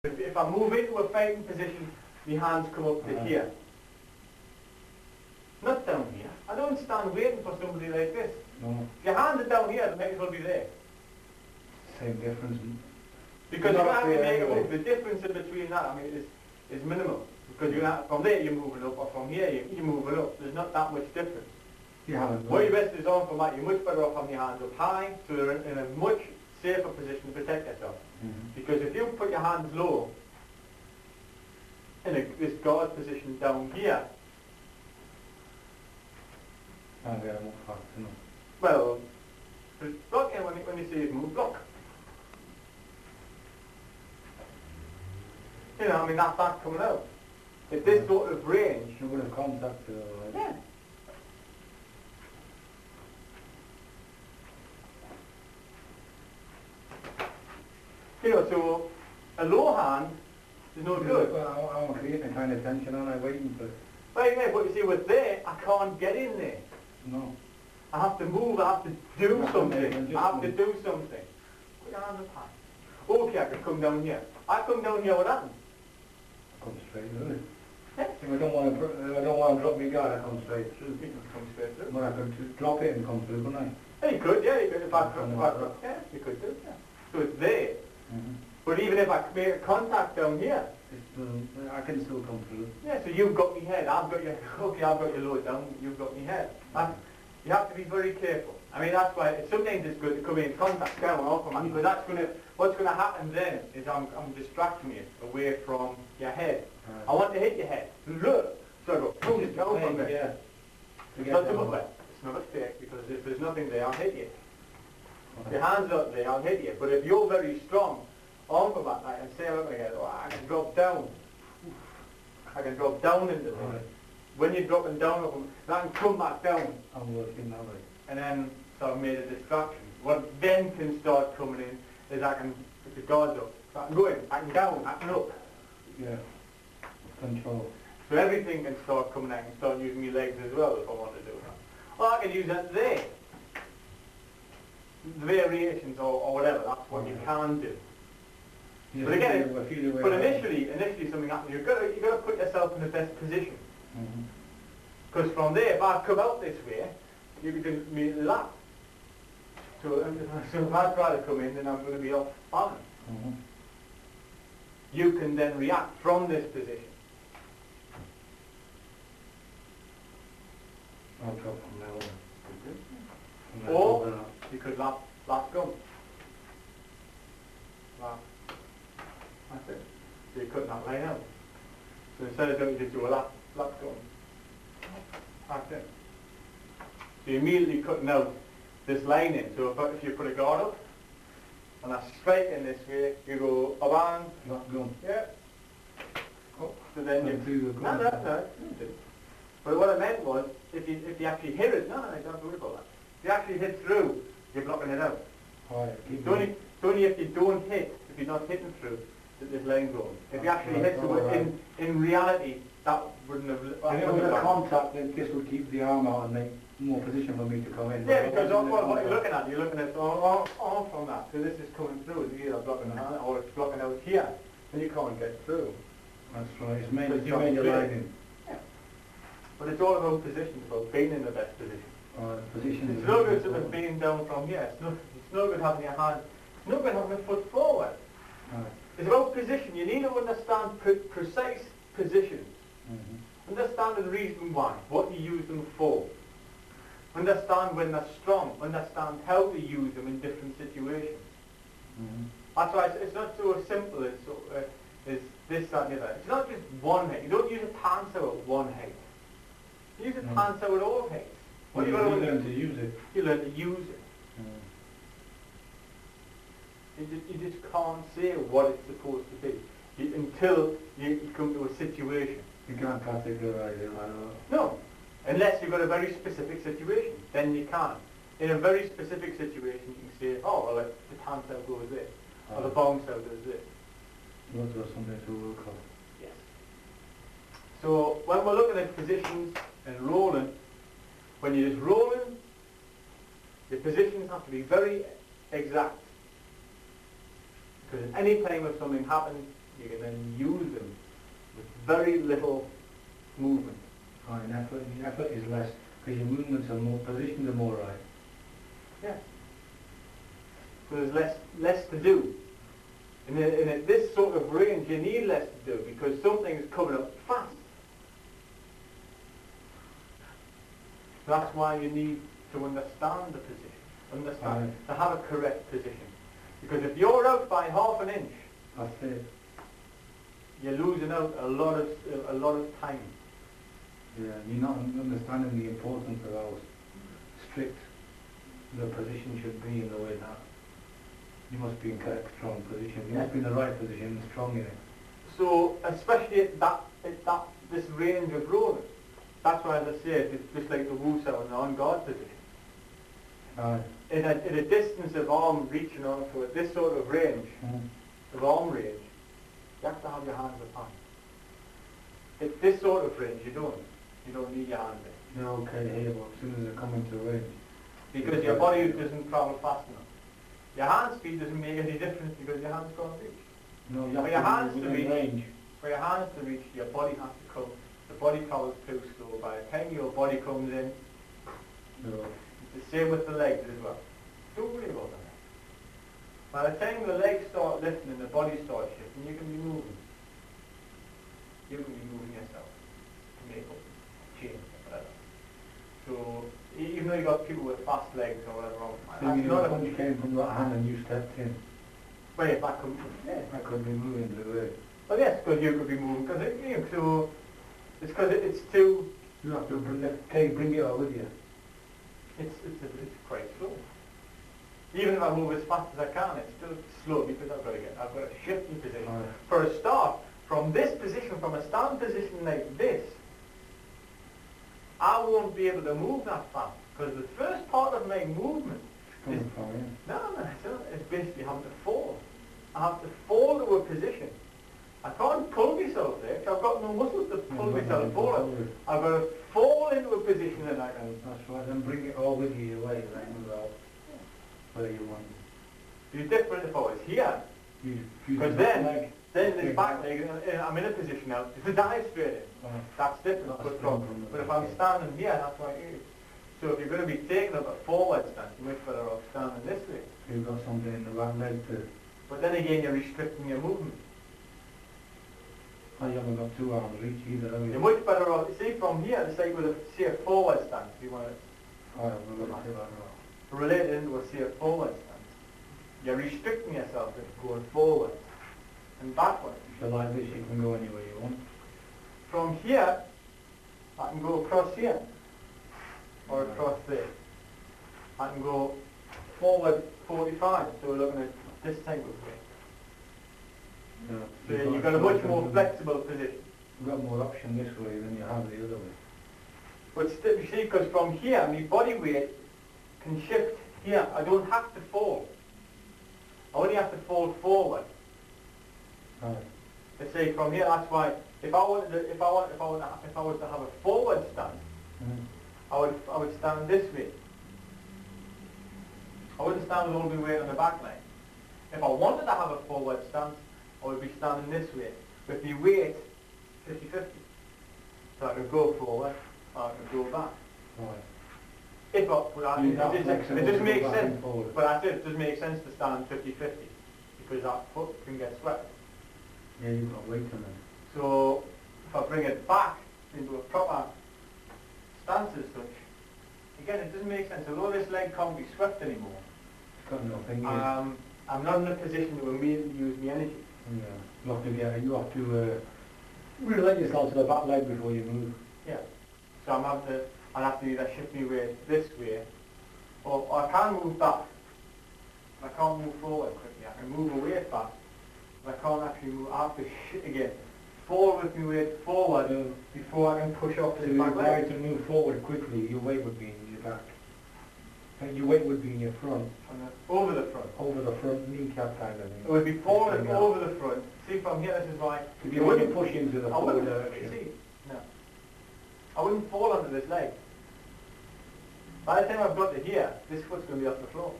If I move into a fighting position, my hands come up to here. Not down here. I don't stand waiting for somebody like this. No. If your hands are down here, they might as well be there. Same difference. Because you're going to have to make a anyway. move. The difference in between that, I mean, is minimal. Because you're gonna, from there you're moving up, or from here you're moving up. There's not that much difference. You haven't. Where your best is on from that, you're much better off having your hands up high, so you're in a much safer position to protect yourself. Because if you put your hands low, in this guard position down here, Can't get them up fast enough. well, block in when you see it move, block. You know, I mean, that's coming out. If this sort of range, You would have contact. yeah. You know, so a low hand is no good. Well, I want to create a kind of tension and I'm waiting for it. Right, yeah, but you see, with there, I can't get in there. No. I have to move, I have to do You have to make something. an I have to adjustment. do something. Put your hands up high. Okay, I can come down here. I come down here, what happens? Come straight, doesn't it? Yeah. If I don't want to drop my guard, I come straight through. You can come straight through. But I could just drop it and come through, couldn't I? Yeah, you could, yeah, you could. Yeah, you could do, yeah. So it's there. But even if I make a contact down here, I can still come through. yeah, so you've got me head, I've got your, okay, I've got your lower down, you've got me head. You have to be very careful. I mean, that's why sometimes it's good to come in contact down off of because that's what's going to happen then is I'm distracting you away from your head. Right. I want to hit your head. Look, so I go, pull it down from there. Yeah. It's not a muffler. It's not a fake because if there's nothing there, I'll hit you. If your hand's up there, I'll hit you. But if you're very strong, on from that, I can say, look again, I can drop down. I can drop down into there. Right. When you're dropping down, I can come back down. I'm working that way. And then sort of made a distraction. What then can start coming in is I can, if the guard's up, so I can go in, I can down, I can up. Yeah. Control. So everything can start coming, I can start using my legs as well if I want to do that. Or I can use that there. The variations or whatever, that's what you can do. Yeah, But again, feel your way but around. initially something happens. You've got to put yourself in the best position. Mhm. Because from there, if I come out this way, you can do me lap. So if I try to come in, then I'm going to be off balance. Mhm. You can then react from this position. I'll drop from now on. From that Or over now. you could lap gum. Lap. That's it. So you're cutting that line out. So instead of doing, you just do a lap gum. That's it. So you're immediately cutting out this line in. So if you put a guard up, and I strike in this way, you go around, Not gone. yeah. Oh. So then you... Not through the No, gun. no. But what I meant was, if you actually hit it, no, you don't have to worry about that. If you actually hit through, you're blocking it out. Alright, keep It's only if you don't hit, if you're not hitting through, that this line goes. If you actually hit through it, in reality, that wouldn't have... If it was a contact, then this would keep the arm out and make more position for me to come in. Yeah, because what you're looking at all from that. So this is coming through, it's either blocking the hand or it's blocking out here, and you can't get through. That's right, it's mainly It's you made your not line clear. in. Yeah. But it's all about position, it's about being in the best position. Position It's no good sort of being down from here. It's no good having your hand, it's no good having a foot forward. Right. It's about position. You need to understand precise positions. Mm-hmm. Understand the reason why, what you use them for. Understand when they're strong. Understand how to use them in different situations. Mm-hmm. That's why it's not so simple as this, that, and the other. It's not just one height. You don't use a panzer at one height. You use a No. panzer at all heights. Well, you learn to use it. You learn to use it. You just can't say what it's supposed to be until you come to a situation. You can't categorize it like that. No, unless you've got a very specific situation, then you can. In a very specific situation, you can say, oh, well, the pan cell goes this, or the bomb cell does this. Those are something to work on. Yes. So when we're looking at positions and rolling, when you're just rolling, your positions have to be very exact. Because at any time if something happens, you can then use them with very little movement. Right, and effort is less, because your movements are more, positions are more right. Yeah. So there's less to do. And in this sort of range, you need less to do because something is coming up fast. That's why you need to understand the position, to have a correct position. Because if you're out by half an inch, That's it. you're losing out a lot of time. Yeah, you're not understanding the importance of how strict the position should be in the way that you must be in correct, strong position. You must be in the right position and strong in it. So, especially at this range of rolling, that's why, as I say, it's just like the Tjwc in the on-guard position. In a distance of arm reaching on, so at this sort of range, of arm range, you have to have your hands apart. At this sort of range, you don't need your hands in. You're okay here, but as soon as they come into range. Because your body doesn't travel fast enough. Your hand speed doesn't make any difference because your hands can't reach. No, you For your have hands to be to within reach, range. for your hands to reach, your body has to come. The body travels too slow. By the time your body comes in, No. it's the same with the legs as well. Don't worry about that. By the time the legs start lifting and the body starts shifting, you can be moving. You can be moving yourself to make up change or whatever. So even though you got people with fast legs or whatever, So you know, punch came from that hand and you stepped in. well, yeah, back up. Yeah. I couldn't be moving to the way. Well, yes, because you could be moving. Because so it's because it's too. You have to bring it all with you. It's quite slow. Even if I move as fast as I can, it's still slow because I've got to shift in position. Right. For a start, from this position, from a stand position like this, I won't be able to move that fast because the first part of my movement is Coming from you. it's basically having to fall. I have to fall to a position. I can't pull myself there because I've got no muscles to pull myself forward. I've got to fall into a position and I can. That's right, then bring it all with you away, then move out where you want. It's different if I was here. Because then this back leg, I'm in a position now to dive straight in. That's different. But if I'm standing here, that's what it is. So if you're going to be taking up a forward stance, you're much better off standing this way. You've got something in the right leg to... But then again, you're restricting your movement. Oh, you haven't got two arms reach either, have you? You're much better off, see from here, it's like with a forward stance, if you want to Oh, I'm going to do that. relate it into a forward stance. You're restricting yourself into going forward and backward. So like this, you can go anywhere you want. From here, I can go across here, or across there. I can go forward 45, so we're looking at this type of way. Yeah. So you've got a much more flexible position. You've got more option this way than you have the other way. But still, you see, because from here, my body weight can shift here. I don't have to fall. I only have to fall forward. Right. Let's say from here, that's why if I was to have a forward stance, I would stand this way. I wouldn't stand with all my weight on the back line. If I wanted to have a forward stance, I would be standing this way with my weight 50-50. So I could go forward, or I could go back. Right. If I, You're not it flexible doesn't to make go back sense. and forward. But I said it doesn't make sense to stand 50-50 because that foot can get swept. Yeah, you've got weight on it. So if I bring it back into a proper stance as such, again it doesn't make sense. Although this leg can't be swept anymore, It's got nothing. I'm not in a position to immediately use my energy. Yeah. You have to relate yourself to the back leg before you move. Yeah. So I'll have to either shift my weight this way, or I can move back. I can't move forward quickly. I can move away fast, but I can't actually move. I have to fall with my weight forward before I can push off So the if back you try leg. to move forward quickly, your weight would be in your back. And your weight would be in your front, Over the front. over the front kneecap kind of thing. It would be forward over the front. See from here, this is why. If you wouldn't push into the I forward wouldn't, direction. see, no. I wouldn't fall under this leg. By the time I've got to here, this foot's going to be off the floor.